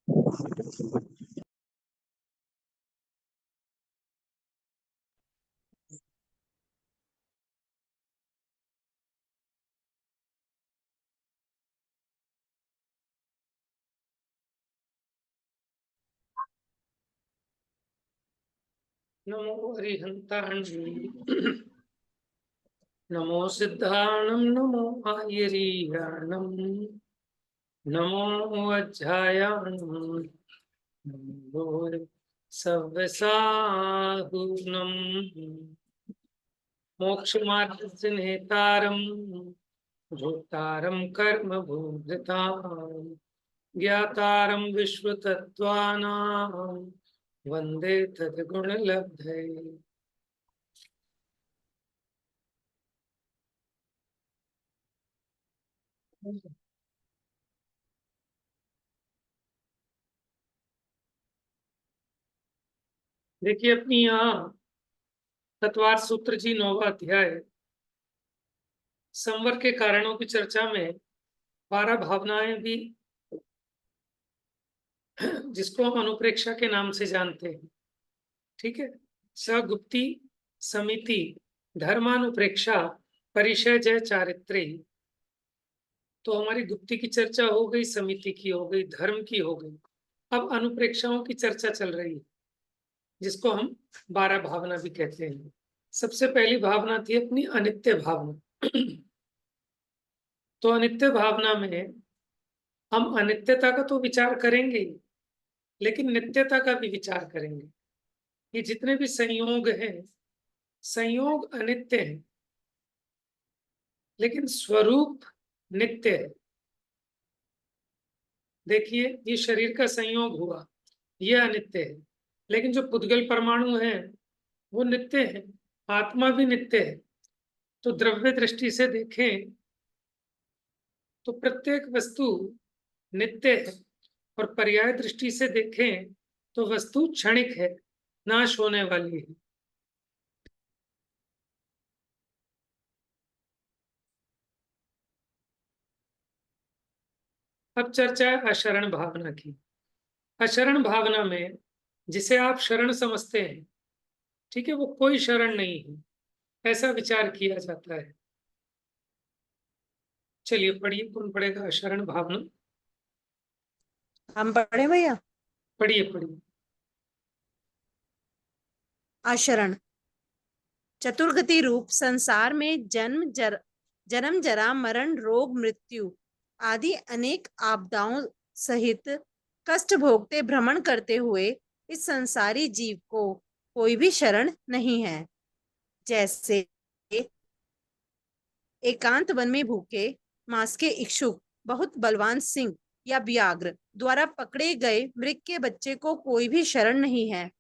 नमो हरिहंताण्ये नमो सिद्धाणं नमो आयरीयाणं नमो अध्यायाणं नमो सव्यसाहुनं मोक्षमार्गसिनेतारं भोक्तारं कर्मभूभृतां ज्ञातारं विश्वतत्त्वानां वन्दे तद्गुणलब्धये। देखिए अपनी यहाँ तत्वार सूत्र जी 9वां अध्याय संवर के कारणों की चर्चा में 12 भावनाएं भी, जिसको हम अनुप्रेक्षा के नाम से जानते हैं, ठीक है। सगुप्ति, समिति, धर्मानुप्रेक्षा, परिचय, जय, चारित्री। तो हमारी गुप्ति की चर्चा हो गई, समिति की हो गई, धर्म की हो गई। अब अनुप्रेक्षाओं की चर्चा चल रही है, जिसको हम 12 भावना भी कहते हैं। सबसे पहली भावना थी अपनी अनित्य भावना। तो अनित्य भावना में हम अनित्यता का तो विचार करेंगे ही, लेकिन नित्यता का भी विचार करेंगे। ये जितने भी संयोग हैं, संयोग अनित्य है, लेकिन स्वरूप नित्य है। देखिए ये शरीर का संयोग हुआ, ये अनित्य है, लेकिन जो पुद्गल परमाणु है वो नित्य है, आत्मा भी नित्य है। तो द्रव्य दृष्टि से देखें तो प्रत्येक वस्तु नित्य है, और पर्याय दृष्टि से देखें तो वस्तु क्षणिक है, नाश होने वाली है। अब चर्चा है अशरण भावना की। अशरण भावना में जिसे आप शरण समझते हैं, ठीक है, वो कोई शरण नहीं है, ऐसा विचार किया जाता है। चलिए पढ़िए, कौन पढ़ेगा अशरण भावना? हम पढ़े भैया? पढ़िए पढ़िए। आशरण चतुर्गति रूप संसार में जन्म जरा मरण रोग मृत्यु आदि अनेक आपदाओं सहित कष्ट भोगते भ्रमण करते हुए इस संसारी जीव को कोई भी शरण नहीं है। जैसे एकांत वन में भूखे मांस के इच्छुक बहुत बलवान सिंह या व्याघ्र द्वारा पकड़े गए मृग के बच्चे को कोई भी शरण नहीं है,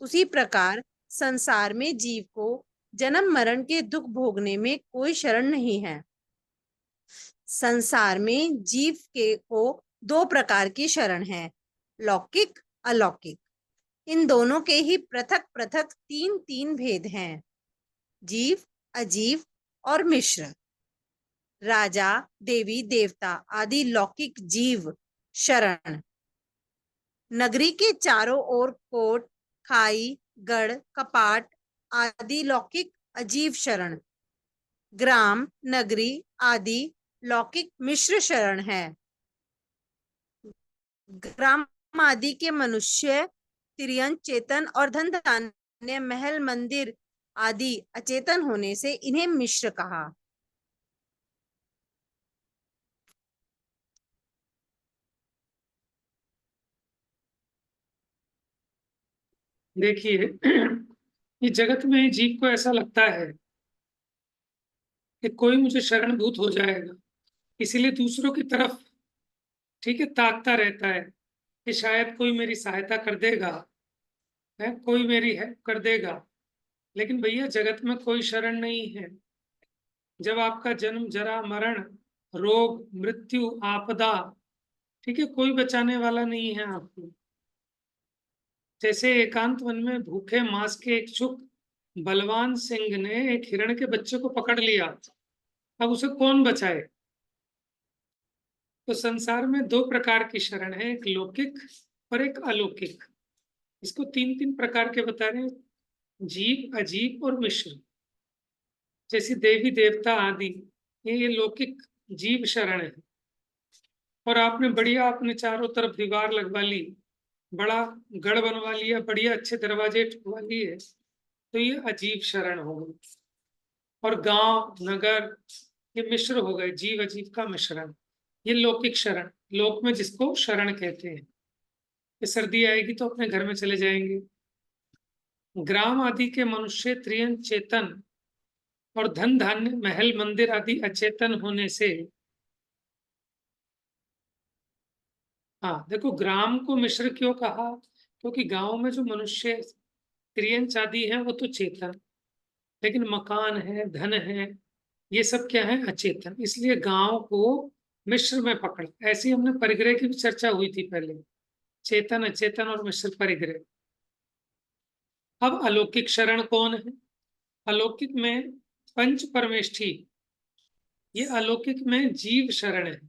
उसी प्रकार संसार में जीव को जन्म मरण के दुख भोगने में कोई शरण नहीं है। संसार में जीव के को दो प्रकार की शरण है, लौकिक अलौकिक। इन दोनों के ही पृथक पृथक तीन तीन भेद हैं, जीव, अजीव और मिश्र। राजा, देवी, देवता आदि लौकिक जीव शरण। नगरी के चारों ओर कोट, खाई, गढ़, कपाट आदि लौकिक अजीव शरण। ग्राम, नगरी आदि लौकिक मिश्र शरण है। ग्राम आदि के मनुष्य, तिर्यन, चेतन और धन धान्य, महल, मंदिर आदि अचेतन होने से इन्हें मिश्र कहा। देखिए ये जगत में जीव को ऐसा लगता है कि कोई मुझे शरणभूत हो जाएगा, इसीलिए दूसरों की तरफ, ठीक है, ताकता रहता है कि शायद कोई मेरी सहायता कर देगा, है कोई मेरी हेल्प कर देगा। लेकिन भैया जगत में कोई शरण नहीं है। जब आपका जन्म, जरा, मरण, रोग, मृत्यु, आपदा, ठीक है, कोई बचाने वाला नहीं है आपको। जैसे एकांत वन में भूखे मांस के इच्छुक बलवान सिंह ने एक हिरण के बच्चे को पकड़ लिया, अब उसे कौन बचाए? तो संसार में दो प्रकार की शरण है, एक लौकिक और एक अलौकिक। इसको तीन तीन प्रकार के बता रहे हैं, जीव, अजीब और मिश्र। जैसे देवी देवता आदि, ये लौकिक जीव शरण है। और आपने बढ़िया अपने चारों तरफ दीवार लगवा ली, बड़ा गढ़ बनवा लिया, बढ़िया अच्छे दरवाजे ठुकवा लिए, तो ये अजीब शरण हो गई। और गांव नगर ये मिश्र हो गए, जीव अजीब का मिश्रण, ये लौकिक शरण, लोक में जिसको शरण कहते हैं। ये सर्दी आएगी तो अपने घर में चले जाएंगे। ग्राम आदि के मनुष्य त्रियन चेतन और धन धान्य महल मंदिर आदि अचेतन होने से, हाँ देखो ग्राम को मिश्र क्यों कहा, क्योंकि गांव में जो मनुष्य त्रियंच आदि है वो तो चेतन, लेकिन मकान है, धन है, ये सब क्या है, अचेतन, इसलिए गांव को मिश्र में पकड़ा। ऐसी हमने परिग्रह की भी चर्चा हुई थी पहले, चेतन अचेतन और मिश्र परिग्रह। अब अलौकिक शरण कौन है? अलौकिक में पंच परमेष्ठी, ये अलौकिक में जीव शरण है।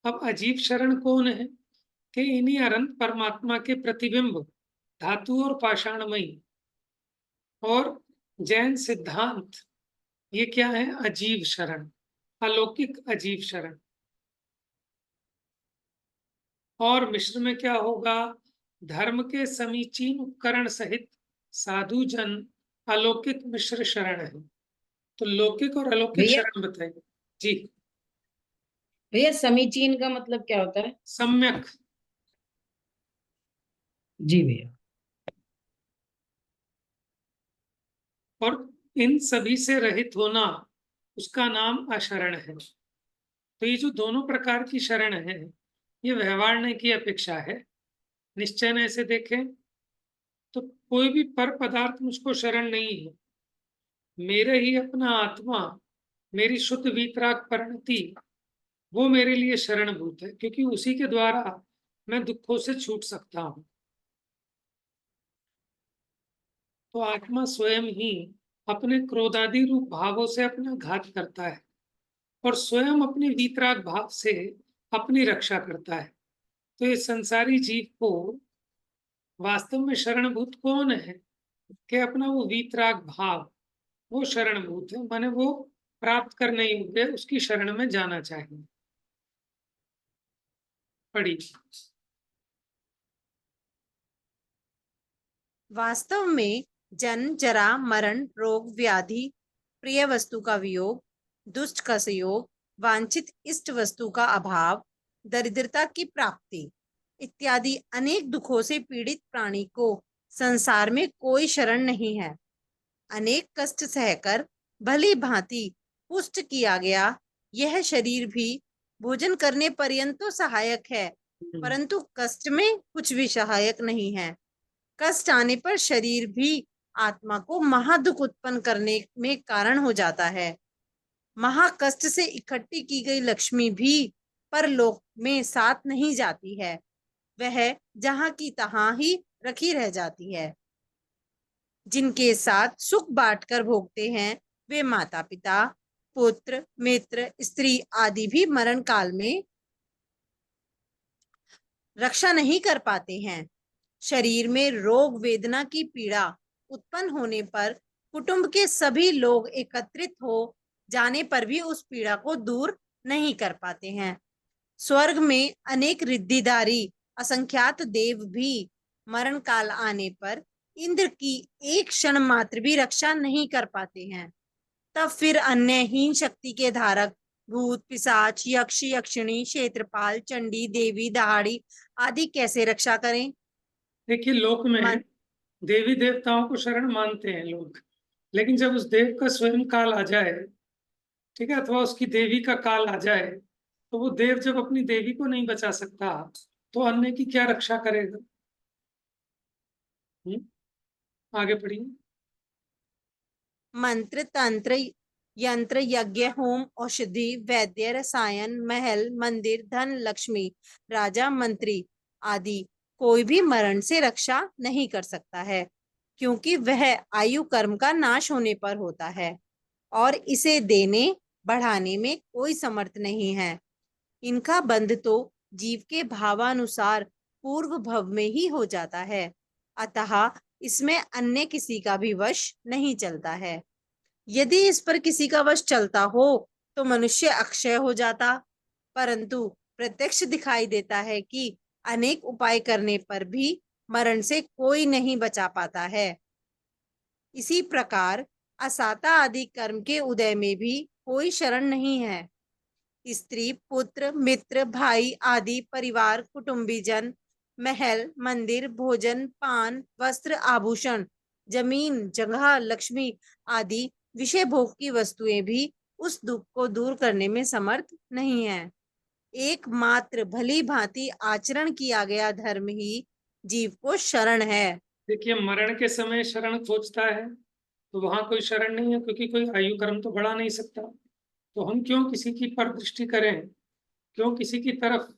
अब अजीब शरण कौन है? कि इन्हीं अनंत परमात्मा के प्रतिबिंब धातु और पाषाणमयी और जैन सिद्धांत, ये क्या है, अजीब शरण, अलौकिक अजीब शरण। और मिश्र में क्या होगा, धर्म के समीचीन उपकरण सहित साधु जन अलौकिक मिश्र शरण है। तो लौकिक और अलौकिक भैया शरण बताइए जी। भैया समीचीन का मतलब क्या होता है? सम्यक। जी भैया। और इन सभी से रहित होना, उसका नाम अशरण है। तो ये जो दोनों प्रकार की शरण है, ये व्यवहार की अपेक्षा है। निश्चय से देखें तो कोई भी पर पदार्थ मुझको शरण नहीं है, मेरे ही अपना आत्मा, मेरी शुद्ध वीतराग परिणति, वो मेरे लिए शरणभूत है, क्योंकि उसी के द्वारा मैं दुखों से छूट सकता हूं। तो आत्मा स्वयं ही अपने क्रोधादि रूप भावों से अपना घात करता है और स्वयं अपने वीतराग भाव से अपनी रक्षा करता है। तो ये संसारी जीव को वास्तव में शरणभूत कौन है? कि अपना वो वीतराग भाव, वो शरणभूत है, माने वो प्राप्त करने योग्य, उसकी शरण में जाना चाहिए। पढ़ी। वास्तव में जन्म जरा मरण रोग व्याधि प्रिय वस्तु का वियोग दुष्ट का संयोग वांछित इष्ट वस्तु का अभाव दरिद्रता की प्राप्ति इत्यादि अनेक दुखों से पीड़ित प्राणी को संसार में कोई शरण नहीं है। अनेक कष्ट सहकर भली भांति पुष्ट किया गया यह शरीर भी भोजन करने पर्यंत तो सहायक है, परंतु कष्ट में कुछ भी सहायक नहीं है। कष्ट आने पर शरीर भी आत्मा को महादुख उत्पन्न करने में कारण हो जाता है। महाकष्ट से इकट्ठी की गई लक्ष्मी भी परलोक में साथ नहीं जाती है, वह जहां की तहां ही रखी रह जाती है। जिनके साथ सुख बांटकर भोगते हैं वे माता पिता पुत्र मित्र स्त्री आदि भी मरण काल में रक्षा नहीं कर पाते हैं। शरीर में रोग वेदना की पीड़ा उत्पन्न होने पर कुटुंब के सभी लोग एकत्रित हो जाने पर भी उस पीड़ा को दूर नहीं कर पाते हैं। स्वर्ग में अनेक रिद्धिधारी असंख्यात देव भी मरण काल आने पर इंद्र की एक क्षण मात्र भी रक्षा नहीं कर पाते हैं। तब फिर अन्य हीन शक्ति के धारक भूत पिशाच यक्ष यक्षिणी क्षेत्रपाल चंडी देवी दहाड़ी आदि कैसे रक्षा करें? देखिए लोक में मन देवी देवताओं को शरण मानते हैं लोग, लेकिन जब उस देव का स्वयं काल आ जाए, ठीक है, अथवा उसकी देवी का काल आ जाए, तो वो देव जब अपनी देवी को नहीं बचा सकता तो अन्य की क्या रक्षा करेगा? आगे पढ़िए। मंत्र तंत्र यंत्र यज्ञ होम औषधि वैद्य रसायन महल मंदिर धन लक्ष्मी राजा मंत्री आदि कोई भी मरण से रक्षा नहीं कर सकता है, क्योंकि वह आयु कर्म का नाश होने पर होता है और इसे देने बढ़ाने में कोई समर्थ नहीं है। इनका बंध तो जीव के भावानुसार पूर्व भव में ही हो जाता है, अतः इसमें अन्य किसी का भी वश नहीं चलता है। यदि इस पर किसी का वश चलता हो तो मनुष्य अक्षय हो जाता, परंतु प्रत्यक्ष दिखाई देता है कि अनेक उपाय करने पर भी मरण से कोई नहीं बचा पाता है। इसी प्रकार असाता आदि कर्म के उदय में भी कोई शरण नहीं है। स्त्री, पुत्र, मित्र, भाई आदि परिवार, कुटुंबीजन, महल, मंदिर, भोजन, पान, वस्त्र, आभूषण, जमीन, जगह, लक्ष्मी आदि विषय भोग की वस्तुएं भी उस दुख को दूर करने में समर्थ नहीं है। एकमात्र भली भांति आचरण किया गया धर्म ही जीव को शरण है। देखिए, मरण के समय शरण खोजता है तो वहां कोई शरण नहीं है, क्योंकि कोई आयु कर्म तो बढ़ा नहीं सकता। तो हम क्यों किसी की पर दृष्टि करें, क्यों किसी की तरफ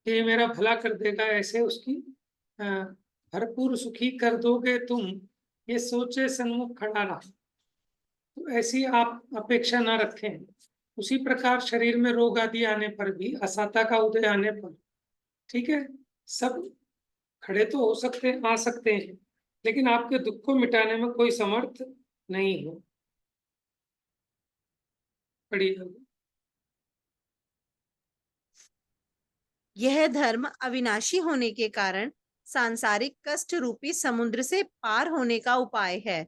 कि ये मेरा भला कर देगा, ऐसे उसकी अ, भरपूर सुखी कर दोगे तुम, ये सोचे सन्मुख खड़ा रहा। तो ऐसी आप अपेक्षा ना रखें। उसी प्रकार शरीर में रोग आदि आने पर भी, असाता का उदय आने पर, ठीक है, सब खड़े तो हो सकते हैं, आ सकते हैं, लेकिन आपके दुख को मिटाने में कोई समर्थ नहीं है। पढ़िए। यह धर्म अविनाशी होने के कारण सांसारिक कष्ट रूपी समुद्र से पार होने का उपाय है।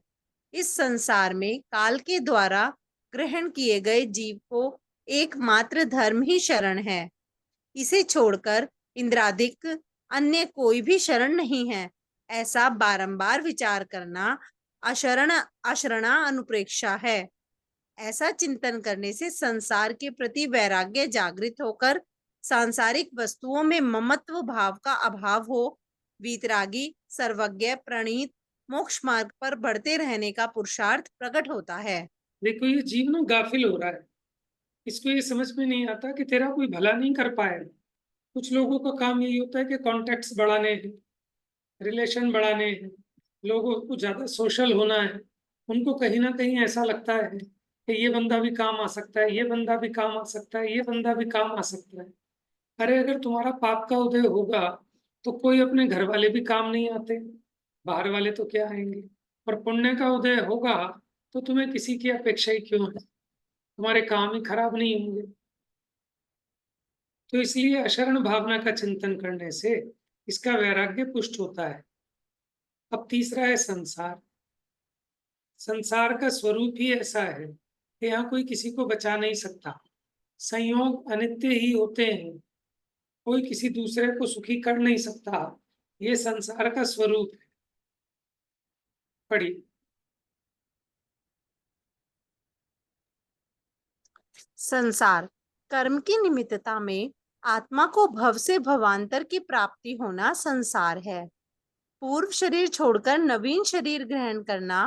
इस संसार में काल के द्वारा ग्रहण किए गए जीव को एकमात्र धर्म ही शरण है। इसे छोड़कर इंद्रादिक अन्य कोई भी शरण नहीं है। ऐसा बारंबार विचार करना अशरणा अनुप्रेक्षा है। ऐसा चिंतन करने से संसार के प्रति वैराग्य जागृत होकर सांसारिक वस्तुओं में ममत्व भाव का अभाव हो, वीतरागी, सर्वज्ञ, प्रणीत मोक्ष मार्ग पर बढ़ते रहने का पुरुषार्थ प्रकट होता है। देखो, ये जीव ना गाफिल हो रहा है। इसको ये समझ में नहीं आता कि तेरा कोई भला नहीं कर पाएगा। कुछ लोगों का काम यही होता है कि कॉन्टेक्ट्स बढ़ाने हैं, रिलेशन बढ़ाने हैं, लोगों को ज्यादा सोशल होना है। उनको कहीं ना कहीं ऐसा लगता है कि ये बंदा भी काम आ सकता है, ये बंदा भी काम आ सकता है, ये बंदा भी काम आ सकता है। अरे, अगर तुम्हारा पाप का उदय होगा तो कोई अपने घर वाले भी काम नहीं आते, बाहर वाले तो क्या आएंगे। और पुण्य का उदय होगा तो तुम्हें किसी की अपेक्षा ही क्यों है, तुम्हारे काम ही खराब नहीं होंगे। तो इसलिए अशरण भावना का चिंतन करने से इसका वैराग्य पुष्ट होता है। अब तीसरा है संसार। संसार का स्वरूप ही ऐसा है कि यहाँ कोई किसी को बचा नहीं सकता। संयोग अनित्य ही होते हैं, कोई किसी दूसरे को सुखी कर नहीं सकता। ये संसार का स्वरूप है। पढ़िए। संसार कर्म की निमित्तता में आत्मा को भव से भवांतर की प्राप्ति होना संसार है। पूर्व शरीर छोड़कर नवीन शरीर ग्रहण करना,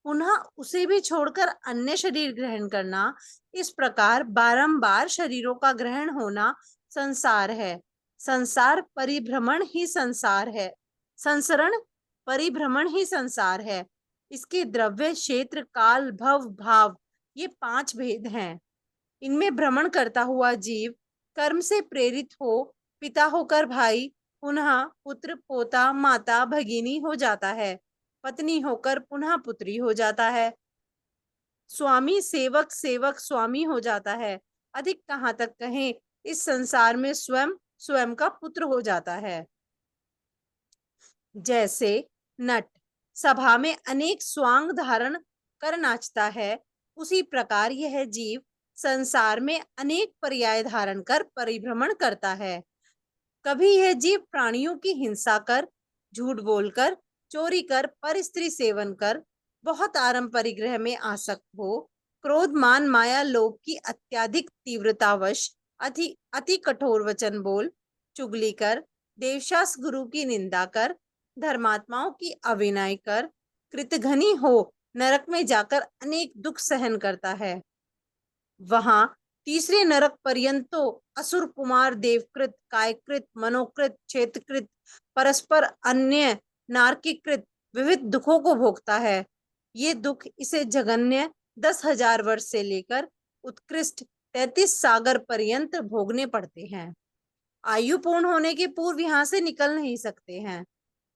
पुनः उसे भी छोड़कर अन्य शरीर ग्रहण करना, इस प्रकार बारंबार शरीरों का ग्रहण होना संसार है। संसार परिभ्रमण ही संसार है। संसरण परिभ्रमण ही संसार है। इसके द्रव्य, क्षेत्र, काल, भव, भाव ये 5 भेद हैं। इनमें भ्रमण करता हुआ जीव कर्म से प्रेरित हो पिता होकर भाई, पुनः पुत्र, पोता, माता, भगिनी हो जाता है, पत्नी होकर पुनः पुत्री हो जाता है, स्वामी सेवक, सेवक स्वामी हो जाता है। अधिक कहाँ तक कहें, इस संसार में स्वयं स्वयं का पुत्र हो जाता है। जैसे नट सभा में अनेक स्वांग धारण कर नाचता है, उसी प्रकार यह जीव संसार में अनेक पर्याय धारण कर परिभ्रमण करता है। कभी यह जीव प्राणियों की हिंसा कर, झूठ बोलकर, चोरी कर, पर स्त्री सेवन कर, बहुत आरंभ परिग्रह में आसक्त हो, क्रोध, मान, माया, लोभ की अत्यधिक तीव्रतावश अति कठोर वचन बोल, चुगली कर, देवशास गुरु की निंदा कर, धर्मात्माओं की अविनय कर, कृतघ्नी हो नरक में जाकर अनेक दुख सहन करता है। वहां तीसरे नरक पर्यंतो असुर, कुमार, देवकृत, कायकृत, मनोकृत, क्षेत्रकृत, परस्पर अन्य नारकीकृत विविध दुखों को भोगता है। ये दुख इसे जघन्य 10,000 वर्ष से लेकर उत्कृष्ट 33 सागर पर्यंत भोगने पड़ते हैं। आयु पूर्ण होने के पूर्व यहाँ से निकल नहीं सकते हैं।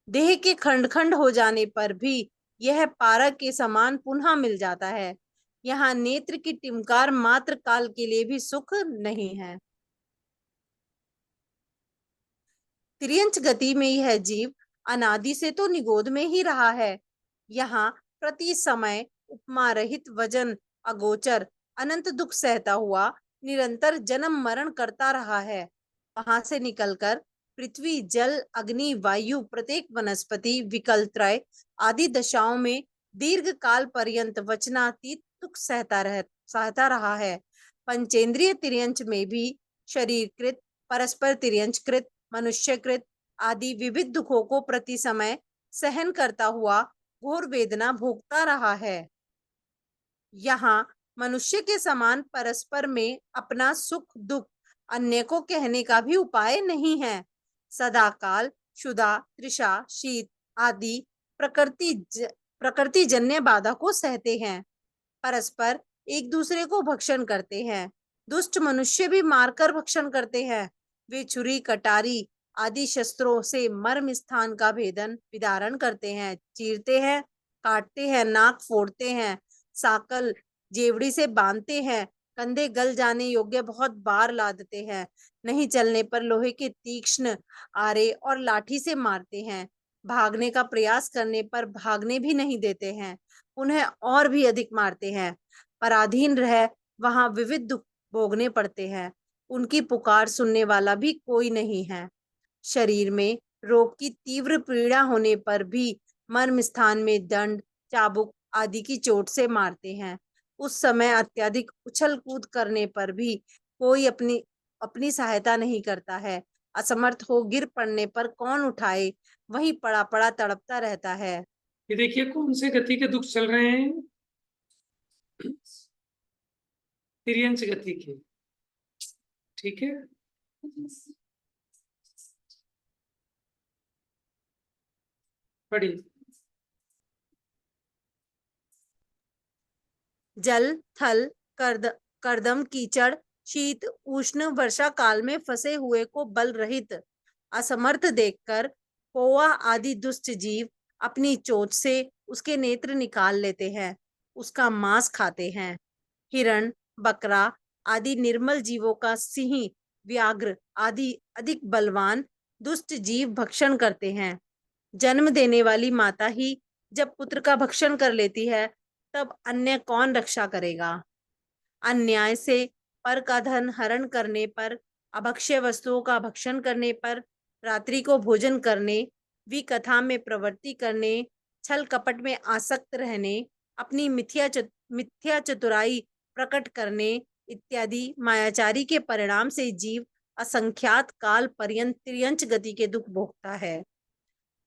देह के खंड खंड हो जाने पर भी यह पारक के समान पुनः मिल जाता है। यहाँ नेत्र की टिमकार मात्र काल के लिए भी सुख नहीं है। तिर्यंच गति में यह जीव अनादि से तो निगोद में ही रहा है। यहाँ प्रति समय उपमा रहित वजन अगोचर अनंत दुख सहता हुआ निरंतर जन्म मरण करता रहा है। वहां से निकलकर पृथ्वी जल अग्नि वायु प्रत्येक वनस्पति विकलत्रय आदि दशाओं में दीर्घ काल पर्यंत वचनातीत दुख सहता रहा है। पंचेंद्रिय तिर्यंच में भी शरीरकृत परस्पर तिर्यंचकृत मनुष्यकृत आदि विविध दुखों को प्रति समय सहन करता हुआ घोर वेदना भोगता रहा है। यहाँ मनुष्य के समान परस्पर में अपना सुख दुख अन्य को कहने का भी उपाय नहीं है। सदा काल क्षुधा तृषा शीत आदि प्रकृति जन्य बाधा को सहते हैं। परस्पर एक दूसरे को भक्षण करते हैं। दुष्ट मनुष्य भी मारकर भक्षण करते हैं। वे छुरी कटारी आदि शस्त्रों से मर्म स्थान का विदारण करते हैं, चीरते हैं, काटते हैं, नाक फोड़ते हैं, साकल जेवड़ी से बांधते हैं, कंधे गल जाने योग्य बहुत बार लादते हैं, नहीं चलने पर लोहे के तीक्ष्ण आरे और लाठी से मारते हैं, भागने का प्रयास करने पर भागने भी नहीं देते हैं, उन्हें और भी अधिक मारते हैं। पराधीन रह वहां विविध दुख भोगने पड़ते हैं। उनकी पुकार सुनने वाला भी कोई नहीं है। शरीर में रोग की तीव्र पीड़ा होने पर भी मर्म स्थान में दंड चाबुक आदि की चोट से मारते हैं। उस समय अत्यधिक उछल कूद करने पर भी कोई अपनी सहायता नहीं करता है। असमर्थ हो गिर पड़ने पर कौन उठाए, वही पड़ा पड़ा तड़पता रहता है। ये देखिए कौन से गति के दुख चल रहे हैं, तिर्यंच गति के। ठीक है, पढ़िए। जल थल करदम कीचड़ शीत उष्ण वर्षा काल में फंसे हुए को बल रहित असमर्थ देखकर कौवा आदि दुष्ट जीव अपनी चोंच से उसके नेत्र निकाल लेते हैं, उसका मांस खाते हैं। हिरण बकरा आदि निर्मल जीवों का सिंह व्याघ्र आदि अधिक बलवान दुष्ट जीव भक्षण करते हैं। जन्म देने वाली माता ही जब पुत्र का भक्षण कर लेती है, तब अन्य कौन रक्षा करेगा। अन्याय से पर का धन हरण करने पर, अभक्ष्य वस्तुओं का भक्षण करने पर, रात्रि को भोजन करने, विकथा में प्रवृत्ति करने, छल कपट में आसक्त रहने, अपनी मिथ्या चतुराई प्रकट करने इत्यादि मायाचारी के परिणाम से जीव असंख्यात काल पर्यंत तिर्यंच गति के दुख भोगता है।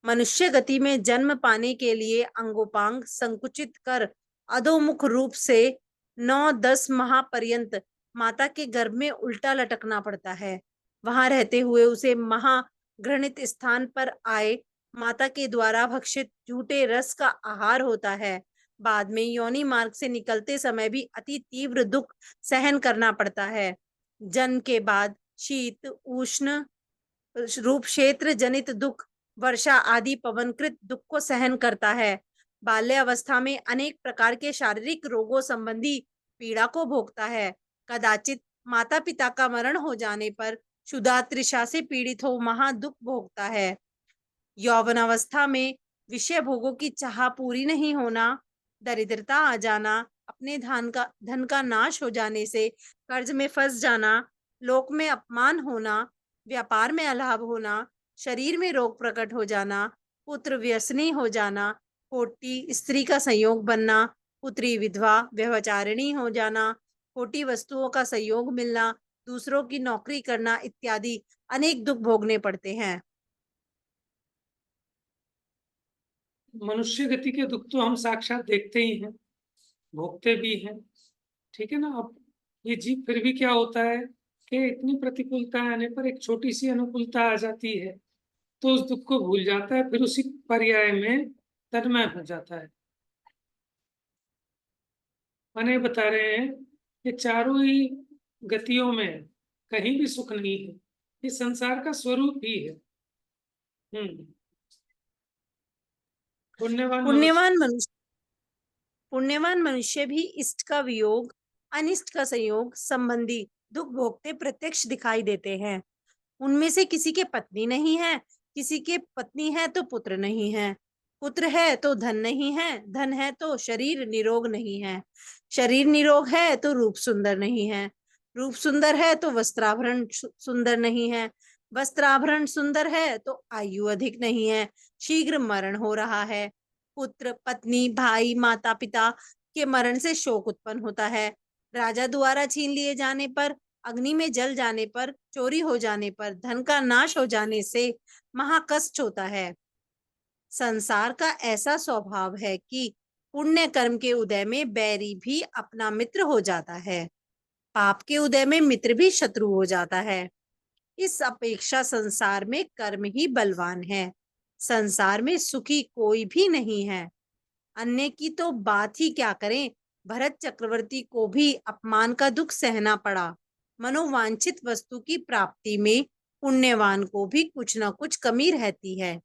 मनुष्य गति में जन्म पाने के लिए अंगोपांग संकुचित कर अधोमुख रूप से 9-10 माह पर्यंत माता के गर्भ में उल्टा लटकना पड़ता है। वहां रहते हुए उसे महाघृणित स्थान पर आए माता के द्वारा भक्षित झूठे रस का आहार होता है। बाद में योनि मार्ग से निकलते समय भी अति तीव्र दुख सहन करना पड़ता है। जन्म के बाद शीत उष्ण रूप क्षेत्र जनित दुख, वर्षा आदि पवनकृत दुख को सहन करता है। बाल्यावस्था में अनेक प्रकार के शारीरिक रोगों संबंधी पीड़ा को भोगता है। कदाचित माता पिता का मरण हो जाने पर क्षुधा तृषा से पीड़ित हो महा दुख भोगता है। यौवनावस्था में विषय भोगों की चाह पूरी नहीं होना, दरिद्रता आ जाना, अपने धन का नाश हो जाने से कर्ज में फंस जाना, लोक में अपमान होना, व्यापार में अलाभ होना, शरीर में रोग प्रकट हो जाना, पुत्र व्यसनी हो जाना, खोटी स्त्री का संयोग बनना, पुत्री विधवा व्यभिचारिणी हो जाना, खोटी वस्तुओं का संयोग मिलना, दूसरों की नौकरी करना इत्यादि अनेक दुख भोगने पड़ते हैं। मनुष्य गति के दुख तो हम साक्षात देखते ही हैं, भोगते भी हैं। ठीक है ना। अब ये जीव फिर भी क्या होता है कि इतनी प्रतिकूलता आने पर एक छोटी सी अनुकूलता आ जाती है तो उस दुख को भूल जाता है, फिर उसी पर्याय में तन्मय हो जाता है। माने बता रहे हैं कि चारों ही गतियों में है, कहीं भी सुख नहीं है। ये संसार का स्वरूप ही है। पुण्यवान मनुष्य पुण्यवान मनुष्य पुण्यवान मनुष्य भी इष्ट का वियोग, अनिष्ट का संयोग संबंधी दुख भोगते प्रत्यक्ष दिखाई देते हैं। उनमें से किसी के पत्नी नहीं है, किसी के पत्नी है तो पुत्र नहीं है, पुत्र है तो धन नहीं है, धन है तो शरीर निरोग नहीं है, शरीर निरोग है तो रूप सुंदर नहीं है, रूप सुंदर है तो वस्त्राभरण सुंदर नहीं है, वस्त्राभरण सुंदर है तो आयु अधिक नहीं है, शीघ्र मरण हो रहा है। पुत्र, पत्नी, भाई, माता पिता के मरण से शोक उत्पन्न होता है। राजा द्वारा छीन लिए जाने पर, अग्नि में जल जाने पर, चोरी हो जाने पर, धन का नाश हो जाने से महाकष्ट होता है। संसार का ऐसा स्वभाव है कि पुण्य कर्म के उदय में बैरी भी अपना मित्र हो जाता है, पाप के उदय में मित्र भी शत्रु हो जाता है। इस अपेक्षा संसार में कर्म ही बलवान है। संसार में सुखी कोई भी नहीं है। अन्य की तो बात ही क्या करें, भरत चक्रवर्ती को भी अपमान का दुख सहना पड़ा। मनोवांछित वस्तु की प्राप्ति में पुण्यवान को भी कुछ न कुछ कमी रहती है।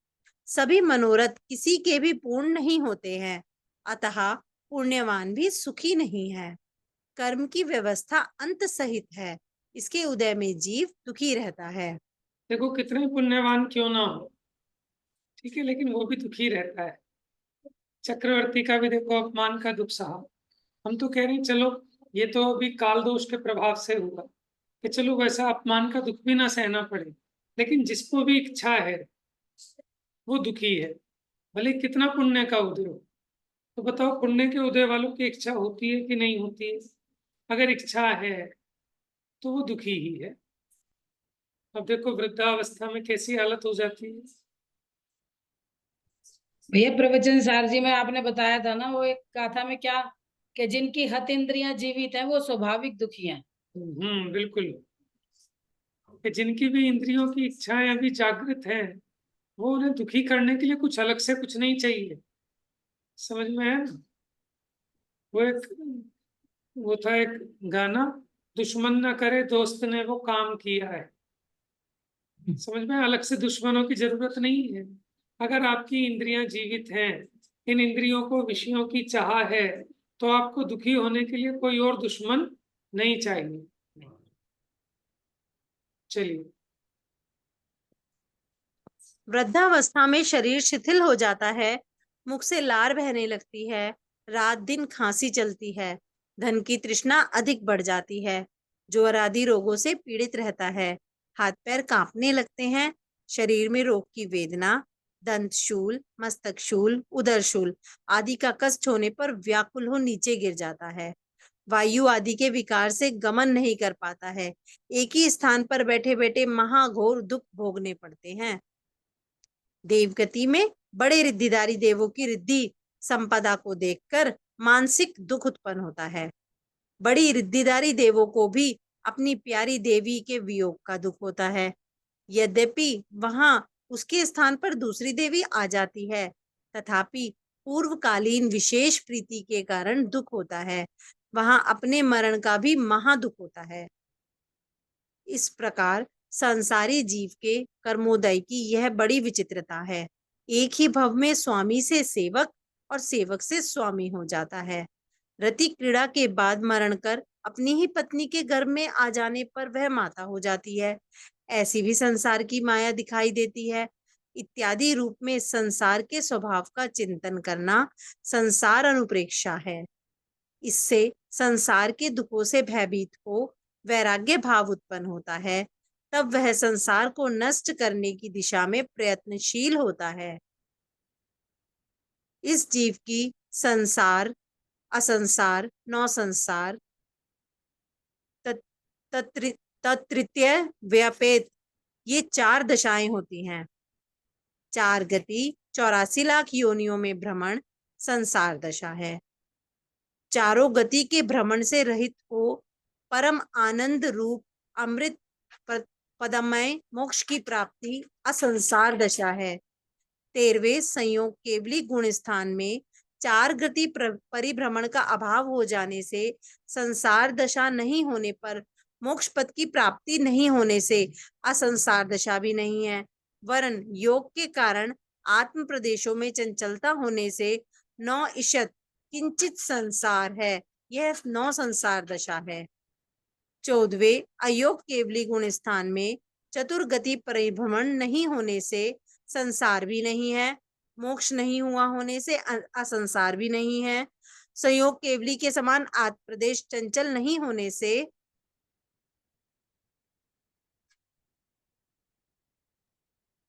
सभी मनोरथ किसी के भी पूर्ण नहीं होते हैं, अतः पुण्यवान भी सुखी नहीं है। कर्म की व्यवस्था अंत सहित है, इसके उदय में जीव दुखी रहता है। देखो कितने पुण्यवान क्यों ना हो, ठीक है, लेकिन वो भी दुखी रहता है। चक्रवर्ती का भी देखो अपमान का दुख सहा। हम तो कह रहे हैं चलो ये तो अभी काल दोष के प्रभाव से हुआ कि चलो वैसा अपमान का दुख भी ना सहना पड़े, लेकिन जिसको भी इच्छा है वो दुखी है, भले कितना पुण्य का उदय हो। तो बताओ पुण्य के उदय वालों की इच्छा होती है कि नहीं होती है? अगर इच्छा है तो वो दुखी ही है। अब देखो वृद्धावस्था में कैसी हालत हो जाती है। भैया प्रवचन सार जी में आपने बताया था ना, वो एक गाथा में क्या, कि जिनकी हत इंद्रियां जीवित हैं वो स्वाभाविक दुखी हैं। बिल्कुल, कि जिनकी भी इंद्रियों की इच्छाएं अभी जागृत है, वो उन्हें दुखी करने के लिए कुछ अलग से कुछ नहीं चाहिए। समझ में है ना? वो एक वो था एक गाना, दुश्मन न करे दोस्त ने वो काम किया है। समझ में? अलग से दुश्मनों की जरूरत नहीं है। अगर आपकी इंद्रियां जीवित हैं, इन इंद्रियों को विषयों की चाह है, तो आपको दुखी होने के लिए कोई और दुश्मन नहीं चाहिए। चलिए। वृद्धावस्था में शरीर शिथिल हो जाता है, मुख से लार बहने लगती है, रात दिन खांसी चलती है, धन की तृष्णा अधिक बढ़ जाती है, ज्वर आदि रोगों से पीड़ित रहता है, हाथ पैर कांपने लगते हैं, शरीर में रोग की वेदना, दंत शूल, मस्तक शूल, उदर शूल आदि का कष्ट होने पर व्याकुल हो नीचे गिर जाता है, वायु आदि के विकार से गमन नहीं कर पाता है, एक ही स्थान पर बैठे बैठे महाघोर दुख भोगने पड़ते हैं। देवगति में बड़े रिद्धिदारी देवों की रिद्धि संपदा को देखकर मानसिक दुख उत्पन्न होता है। बड़ी रिद्धिदारी देवों को भी अपनी प्यारी देवी के वियोग का दुख होता है। यद्यपि वहां उसके स्थान पर दूसरी देवी आ जाती है, तथापि पूर्वकालीन विशेष प्रीति के कारण दुख होता है। वहां अपने मरण का भी महादुख होता है। इस प्रकार संसारी जीव के कर्मोदय की यह बड़ी विचित्रता है। एक ही भव में स्वामी से सेवक और सेवक से स्वामी हो जाता है। रति क्रीड़ा के बाद मरण कर अपनी ही पत्नी के गर्भ में आ जाने पर वह माता हो जाती है। ऐसी भी संसार की माया दिखाई देती है। इत्यादि रूप में संसार के स्वभाव का चिंतन करना संसार अनुप्रेक्षा है। इससे संसार के दुखों से भयभीत हो वैराग्य भाव उत्पन्न होता है, तब वह संसार को नष्ट करने की दिशा में प्रयत्नशील होता है। इस जीव की संसार, असंसार, नौ संसार, तत्तृतीय, व्यापेत, ये 4 दशाएं होती हैं। 4 गति, 84 लाख योनियों में भ्रमण संसार दशा है। चारों गति के भ्रमण से रहित हो परम आनंद रूप अमृत पदमय मोक्ष की प्राप्ति असंसार दशा है। 13वें संयोग केवली गुण स्थान में 4 गति परिभ्रमण का अभाव हो जाने से संसार दशा नहीं होने पर मोक्ष पद की प्राप्ति नहीं होने से असंसार दशा भी नहीं है, वरन योग के कारण आत्म प्रदेशों में चंचलता होने से नौ ईशत किंचित संसार है, यह नौ संसार दशा है। 14वें अयोग केवली गुण स्थान में चतुर्गति परिभ्रमण नहीं होने से संसार भी नहीं है, मोक्ष नहीं हुआ होने से असंसार भी नहीं है। संयोग केवली के समान आत्म प्रदेश चंचल नहीं होने से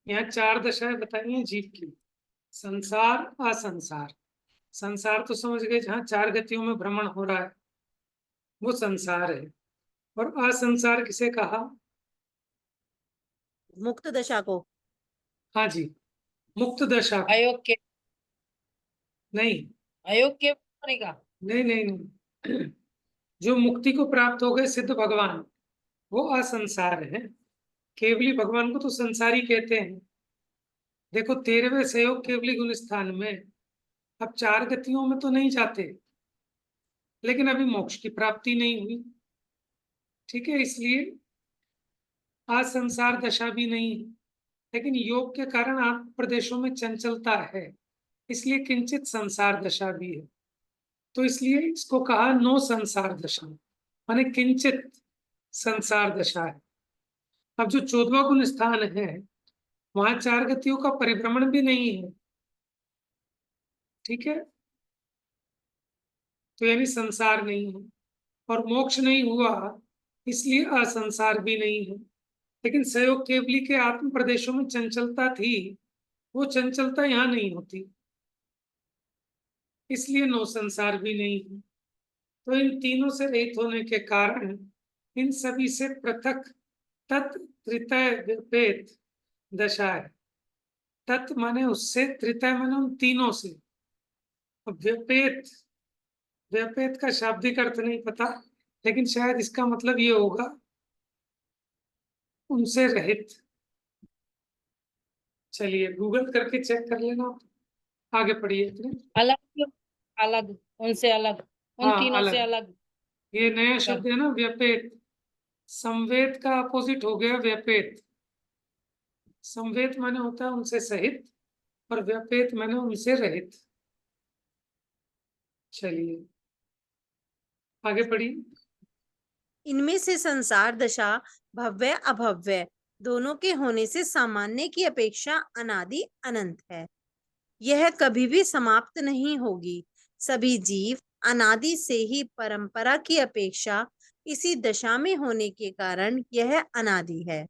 यहाँ 4 दशाएं बताई हैं जीव की। संसार, असंसार। संसार तो समझ गए, जहाँ 4 गतियों में भ्रमण हो रहा है वो संसार है। और असंसार किसे कहा? मुक्त दशा को। हाँ जी, मुक्त दशा को। अयोग के नहीं अयोग के होने का। नहीं नहीं नहीं जो मुक्ति को प्राप्त हो गए सिद्ध भगवान, वो असंसार है। केवली भगवान को तो संसारी कहते हैं। देखो 13वें सहयोग केवली गुण स्थान में अब 4 गतियों में तो नहीं जाते, लेकिन अभी मोक्ष की प्राप्ति नहीं हुई, ठीक है, इसलिए असंसार दशा भी नहीं है। लेकिन योग के कारण आत्म प्रदेशों में चंचलता है, इसलिए किंचित संसार दशा भी है। तो इसलिए इसको कहा नो संसार दशा, माने किंचित संसार दशा है। अब जो 14वां गुण स्थान है वहां 4 गतियों का परिभ्रमण भी नहीं है, ठीक है, तो यानी संसार नहीं है। और मोक्ष नहीं हुआ इसलिए असंसार भी नहीं है। लेकिन सहयोग केवली के आत्म प्रदेशों में चंचलता थी, वो चंचलता यहाँ नहीं होती, इसलिए नो संसार भी नहीं है। तो इन तीनों से रहित होने के कारण इन सभी से पृथक तत् त्रितय व्यपेत दशा है। तत् माने उससे, त्रितय माने उन तीनों से। व्यपेत, व्यपेत का शाब्दिक अर्थ नहीं पता, लेकिन शायद इसका मतलब ये होगा उनसे रहित। चलिए गूगल करके चेक कर लेना, आगे पढ़िए अपने। अलग अलग उनसे अलग, उन हाँ तीनों से अलग, अलग ये नया कर। शब्द है ना व्यपेत। संवेद का अपोजिट हो गया व्यपेत। संवेद माने होता है उनसे सहित, और व्यपेत माने उनसे रहित। चलिए आगे पढ़िए। इनमें से संसार दशा भव्य अभव्य दोनों के होने से सामान्य की अपेक्षा अनादि अनंत है, यह कभी भी समाप्त नहीं होगी। सभी जीव अनादि से ही परंपरा की अपेक्षा इसी दशा में होने के कारण यह अनादि है,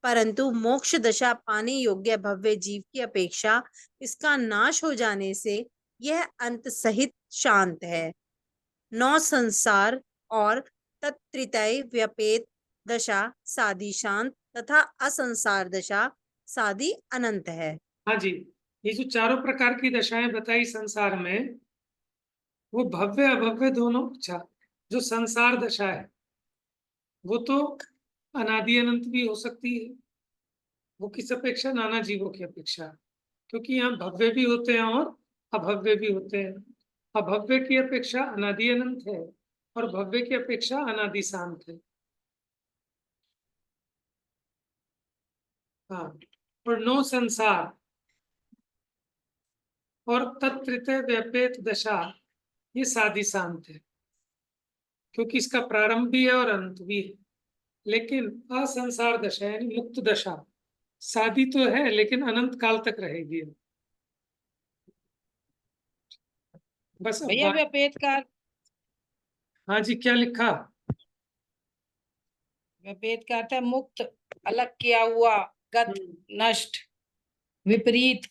परंतु मोक्ष दशा पाने योग्य भव्य जीव की अपेक्षा इसका नाश हो जाने से यह अंत सहित शांत है। नौ संसार और तत्त्रितय व्यपेत दशा सादी शांत तथा असंसार दशा सादी अनंत है। हाँ जी, ये जो चारों प्रकार की दशाएं बताई संसार में, वो भव्य अभव्य दोनों। अच्छा, जो संसार दशा है वो तो अनादि अनंत भी हो सकती है। वो किस अपेक्षा? नाना जीवों की अपेक्षा, क्योंकि यहाँ भव्य भी होते हैं और अभव्य भी होते हैं। अभव्य की अपेक्षा अनादि अनंत है और भव्य की अपेक्षा अनादि शांत है। हाँ, और नो संसार और तत्त्रितय व्यपेत दशा, ये सादी शांत है, क्योंकि इसका प्रारंभ भी है और अंत भी है। लेकिन असंसार दशा यानी मुक्त दशा सादी तो है, लेकिन अनंत काल तक रहेगी। बस अब भैया व्यपेत का, हाँ जी, क्या लिखा? व्यपेत का अर्थ है मुक्त, अलग किया हुआ, गत, नष्ट, विपरीत,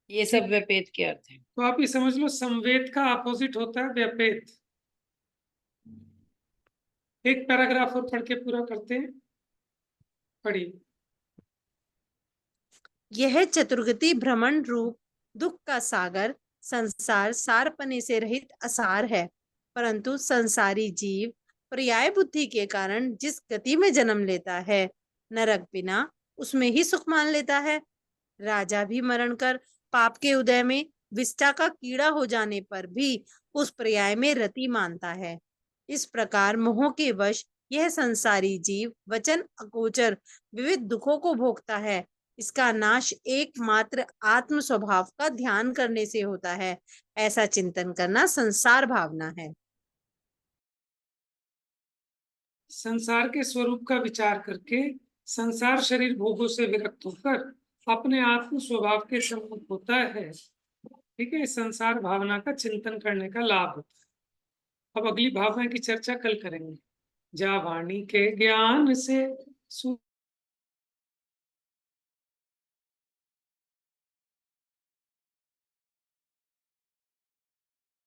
ये सब व्यपेत के अर्थ है। तो आप ये समझ लो, संवेद का अपोजिट होता है व्यपेत। एक पैराग्राफ और पढ़ के पूरा करते हैं, पढ़िए। यह चतुर्गति भ्रमण रूप दुख का सागर संसार सारपने से रहित असार है, परंतु संसारी जीव पर्याय बुद्धि के कारण जिस गति में जन्म लेता है, नरक बिना उसमें ही सुख मान लेता है। राजा भी मरण कर पाप के उदय में विष्टा का कीड़ा हो जाने पर भी उस पर्याय में रति मानता है। इस प्रकार मोह के वश यह संसारी जीव वचन अगोचर विविध दुखों को भोगता है। इसका नाश एकमात्र आत्म स्वभाव का ध्यान करने से होता है। ऐसा चिंतन करना संसार भावना है। संसार के स्वरूप का विचार करके संसार शरीर भोगों से विरक्त होकर अपने आत्म स्वभाव के सम्मुख होता है। ठीक है, संसार भावना का चिंतन करने का लाभ होता है। अब अगली भावना की चर्चा कल करेंगे। जा वाणी के ज्ञान से